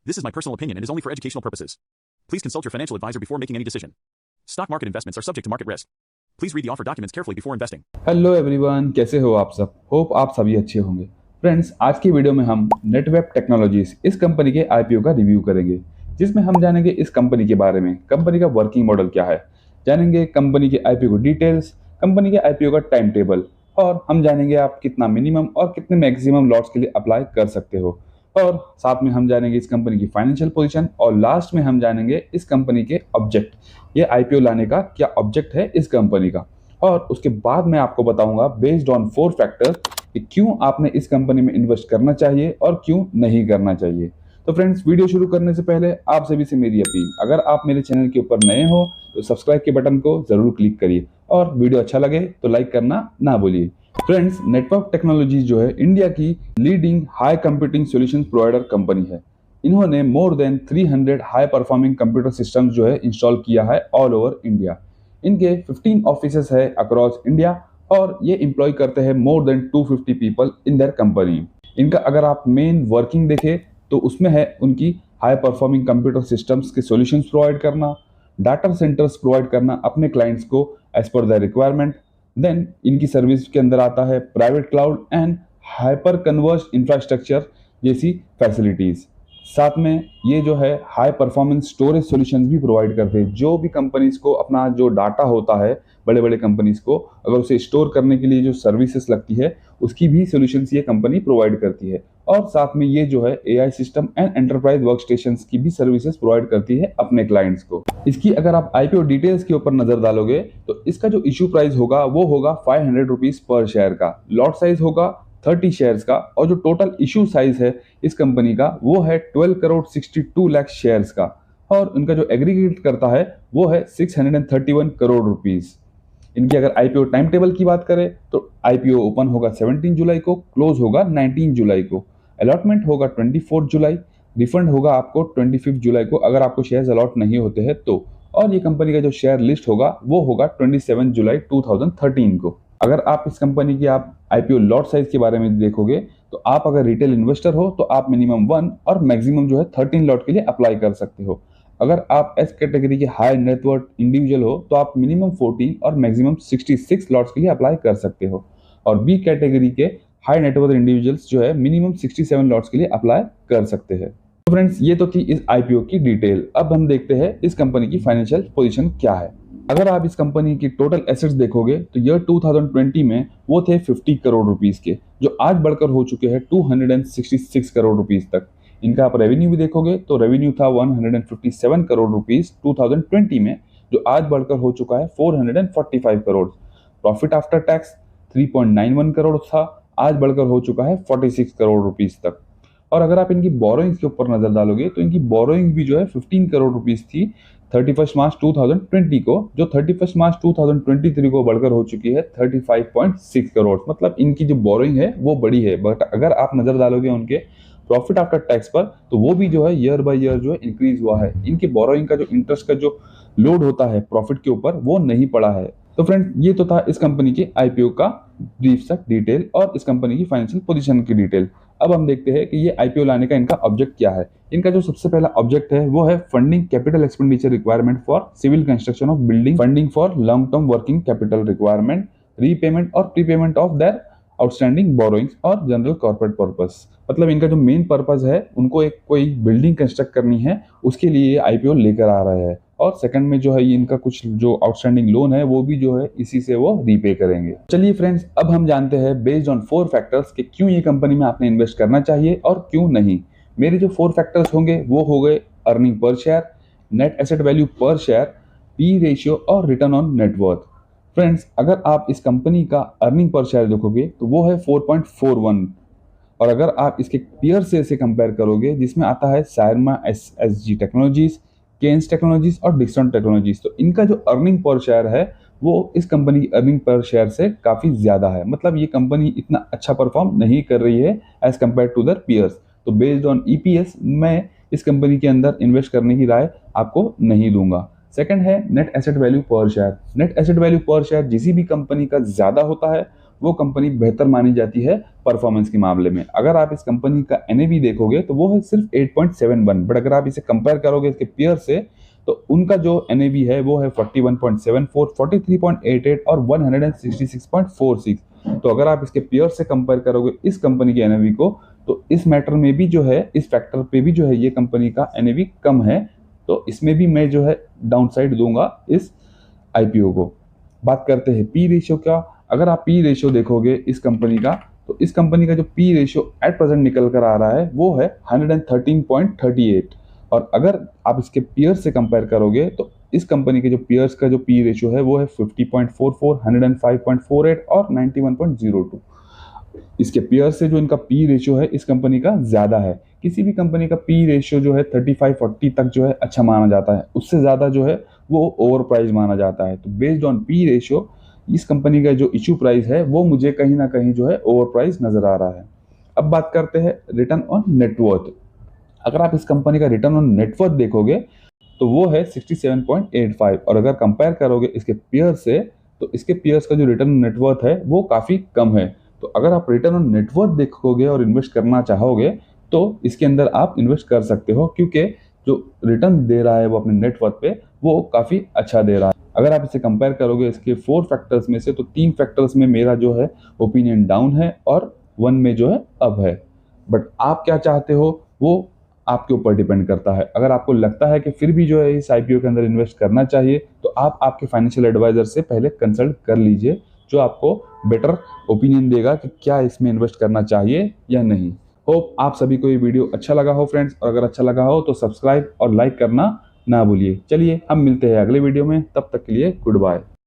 This is my personal opinion and is only for educational purposes. Please consult your financial advisor before making any decision. Stock market investments are subject to market risk. Please read the offer documents carefully before investing. Hello everyone, कैसे हो आप सब। Hope आप सभी अच्छे होंगे। Friends, आज की वीडियो में हम नेटवेब टेक्नोलॉजीज इस कंपनी के आईपीओ का रिव्यू करेंगे, जिसमें हम जानेंगे इस कंपनी के बारे में, कंपनी का वर्किंग मॉडल क्या है, जानेंगे कंपनी के आईपीओ को डिटेल्स, कंपनी के आईपीओ का टाइम टेबल, और हम जानेंगे आप कितना मिनिमम और कितने मैक्सिमम लॉट्स के लिए अप्लाई कर सकते हो, और साथ में हम जानेंगे इस कंपनी की फाइनेंशियल पोजीशन, और लास्ट में हम जानेंगे इस कंपनी के ऑब्जेक्ट, ये आईपीओ लाने का क्या ऑब्जेक्ट है इस कंपनी का। और उसके बाद मैं आपको बताऊंगा बेस्ड ऑन 4 फैक्टर्स कि क्यों आपने इस कंपनी में इन्वेस्ट करना चाहिए और क्यों नहीं करना चाहिए। तो फ्रेंड्स, वीडियो शुरू करने से पहले आप सभी से मेरी अपील, अगर आप मेरे चैनल के ऊपर नए हो तो सब्सक्राइब के बटन को जरूर क्लिक करिए, और वीडियो अच्छा लगे तो लाइक करना ना भूलिए। फ्रेंड्स, नेटवर्क टेक्नोलॉजीज जो है इंडिया की leading high computing solutions provider company है। इन्होंने more than 300 high performing computer systems जो है इंस्टॉल किया है ऑल ओवर इंडिया। इनके 15 ऑफिसेस है अक्रॉस इंडिया, और ये एम्प्लॉय करते हैं more than 250 people in their company. इनका अगर आप मेन वर्किंग देखें तो उसमें है उनकी हाई परफॉर्मिंग कंप्यूटर सिस्टम्स के सॉल्यूशंस प्रोवाइड करना, डाटा सेंटर्स प्रोवाइड करना अपने क्लाइंट्स को as per the requirement. Then इनकी सर्विस के अंदर आता है private cloud and hyper converged infrastructure जैसी फैसिलिटीज। साथ में ये जो है हाई परफॉर्मेंस स्टोरेज सॉल्यूशंस भी प्रोवाइड करते हैं। जो भी कंपनीज को अपना जो डाटा होता है, बड़े बड़े कंपनीज को अगर उसे स्टोर करने के लिए जो सर्विसेज लगती है, उसकी भी सॉल्यूशंस ये कंपनी प्रोवाइड करती है। और साथ में ये जो है AI system and enterprise workstations की भी सर्विसेज प्रोवाइड करती है अपने क्लाइंट्स को। इसकी अगर आप आईपीओ डिटेल्स के ऊपर नजर डालोगे तो इसका जो इशू प्राइस होगा वो होगा 500 रुपीज पर शेयर का, लॉट साइज होगा 30 शेयर्स का, और जो टोटल इशू साइज है इस कंपनी का वो है 12 करोड़ 62 लाख शेयर्स का, और उनका जो एग्रीगेट करता है वो है 631 करोड़ रुपीस। इनकी अगर आईपीओ टाइम टेबल की बात करें तो आईपीओ ओपन होगा 17 जुलाई को, क्लोज होगा 19 जुलाई को, अलॉटमेंट होगा 24 जुलाई, रिफंड होगा आपको 25 जुलाई को अगर आपको शेयर्स अलॉट नहीं होते हैं तो, और ये कंपनी का जो शेयर लिस्ट होगा वो होगा 27 जुलाई 2013 को। अगर आप इस कंपनी की आप आईपीओ लॉट साइज के बारे में देखोगे तो आप अगर रिटेल इन्वेस्टर हो तो आप मिनिमम 1 और मैक्सिमम जो है 13 लॉट के लिए अप्लाई कर सकते हो। अगर आप एस कैटेगरी के हाई नेटवर्थ इंडिविजुअल हो तो आप मिनिमम 14 और मैक्सिमम 66 लॉट्स के लिए अप्लाई कर सकते हो, और बी कैटेगरी के हाई नेटवर्थ इंडिविजुअल्स जो है मिनिमम 67 लॉट्स के लिए अप्लाई कर सकते हैं। तो फ्रेंड्स, ये तो थी इस आईपीओ की डिटेल। अब हम देखते हैं इस कंपनी की फाइनेंशियल पोजीशन क्या है। अगर आप इस कंपनी की टोटल एसेट्स देखोगे तो ईयर 2020 में वो थे 50 करोड़ रुपीस के, जो आज बढ़कर हो चुके हैं 266 करोड़ रुपीस तक। इनका आप रेवेन्यू भी देखोगे तो रेवेन्यू था 157 करोड़ रुपीस 2020 में, जो आज बढ़कर हो चुका है 445 crore. Profit after tax 3.91 crore था, आज बढ़कर हो चुका है 46 करोड़ रुपीस तक। और अगर आप इनकी बोरोइंग्स के ऊपर नजर डालोगे तो इनकी बोरोइंग भी जो है 15 करोड़ रुपीस थी 31 मार्च 2020 को, जो 31 मार्च 2023 को बढ़कर हो चुकी है 35.6 करोड़। मतलब इनकी जो बोरोइंग है वो बड़ी है, बट अगर आप नजर डालोगे उनके प्रॉफिट आफ्टर टैक्स पर तो वो भी जो है ईयर बाय ईयर जो है इंक्रीज हुआ है। इनकी बोरोइंग का जो इंटरेस्ट का जो लोड होता है प्रॉफिट के ऊपर वो नहीं पड़ा है। तो फ्रेंड्स, ये तो था इस कंपनी के आईपीओ का ब्रीफ सा डिटेल और इस कंपनी की फाइनेंशियल पोजीशन की डिटेल। अब हम देखते हैं कि ये आईपीओ लाने का इनका ऑब्जेक्ट क्या है। इनका जो सबसे पहला ऑब्जेक्ट है वो है funding capital expenditure requirement for civil construction of building, funding for long term working capital requirement, repayment और prepayment of their outstanding borrowings और जनरल कॉर्पोरेट पर्पस। मतलब इनका जो मेन पर्पस है, उनको एक कोई बिल्डिंग कंस्ट्रक्ट करनी है, उसके लिए आईपीओ लेकर आ रहे हैं। और सेकंड में जो है इनका कुछ जो आउटस्टैंडिंग लोन है वो भी जो है इसी से वो रीपे करेंगे। चलिए फ्रेंड्स, अब हम जानते हैं बेस्ड ऑन 4 फैक्टर्स कि क्यों ये कंपनी में आपने इन्वेस्ट करना चाहिए और क्यों नहीं। मेरे जो 4 फैक्टर्स होंगे वो हो गए earning per share, net asset value पर शेयर, पी रेशियो और रिटर्न ऑन नेटवर्थ। फ्रेंड्स, अगर आप इस कंपनी का अर्निंग पर शेयर देखोगे तो वो है 4.41, और अगर आप इसके पीयर से इसे कंपेयर करोगे जिसमें आता है सायरमा एसएसजी टेक्नोलॉजीज, केन्स टेक्नोलॉजीज और डिक्सन टेक्नोलॉजीज, तो इनका जो अर्निंग पर शेयर है वो इस कंपनी की अर्निंग पर शेयर से काफ़ी ज़्यादा है। मतलब ये कंपनी इतना अच्छा परफॉर्म नहीं कर रही है as compare to their peers. तो बेस्ड ऑन ईपीएस मैं इस कंपनी के अंदर इन्वेस्ट करने की राय आपको नहीं दूंगा। सेकंड है नेट एसेट वैल्यू पर शेयर। नेट एसेट वैल्यू पर शेयर जिस भी कंपनी का ज़्यादा होता है वो कंपनी बेहतर मानी जाती है परफॉर्मेंस के मामले में। अगर आप इस कंपनी का NAV देखोगे तो वो है सिर्फ 8.71, बट अगर आप इसे कंपेयर करोगे इसके पीयर से तो उनका जो NAV है वो है 41.74, 43.88 और 166.46। तो अगर आप इसके पीयर से कंपेयर करोगे इस कंपनी के NAV को तो इस मैटर में भी जो है, इस फैक्टर पे भी जो है ये कंपनी का NAV कम है। तो इसमें भी मैं जो है डाउन साइड दूंगा इस IPO को। बात करते हैं पी रेशियो का। अगर आप पी रेशियो देखोगे इस कंपनी का तो इस कंपनी का जो पी रेशियो एट प्रेजेंट निकल कर आ रहा है वो है 113.38। और अगर आप इसके पीयर से कंपेयर करोगे तो इस कंपनी के जो पीयर्स का जो पी रेशियो है वो है 50.44, 105.48 और 91.02। इसके पीयर से जो इनका पी रेशियो है इस कंपनी का ज़्यादा है। किसी भी कंपनी का पी रेशियो जो है 35-40 तक जो है अच्छा माना जाता है, उससे ज़्यादा जो है वो ओवर प्राइस माना जाता है। तो बेस्ड ऑन पी रेशियो इस कंपनी का जो इशू प्राइस है वो मुझे कहीं ना कहीं जो है ओवर प्राइस नज़र आ रहा है। अब बात करते हैं रिटर्न ऑन नेटवर्थ। अगर आप इस कंपनी का रिटर्न ऑन नेटवर्थ देखोगे तो वो है 67.85, और अगर कंपेयर करोगे इसके पीयर से तो इसके पीयर्स का जो रिटर्न ऑन नेटवर्थ है वो काफ़ी कम है। तो अगर आप रिटर्न ऑन नेटवर्थ देखोगे और इन्वेस्ट करना चाहोगे तो इसके अंदर आप इन्वेस्ट कर सकते हो, क्योंकि जो रिटर्न दे रहा है वो अपने नेटवर्थ पे वो काफ़ी अच्छा दे रहा है। अगर आप इसे कंपेयर करोगे इसके 4 फैक्टर्स में से तो 3 फैक्टर्स में मेरा जो है ओपिनियन डाउन है और 1 में जो है अप है। बट आप क्या चाहते हो वो आपके ऊपर डिपेंड करता है। अगर आपको लगता है कि फिर भी जो है इस IPO के अंदर इन्वेस्ट करना चाहिए तो आप आपके फाइनेंशियल एडवाइजर से पहले कंसल्ट कर लीजिए, जो आपको बेटर ओपिनियन देगा कि क्या इसमें इन्वेस्ट करना चाहिए या नहीं। होप आप सभी को ये वीडियो अच्छा लगा हो फ्रेंड्स, और अगर अच्छा लगा हो तो सब्सक्राइब और लाइक करना ना भूलिए। चलिए हम मिलते हैं अगले वीडियो में, तब तक के लिए गुड बाय।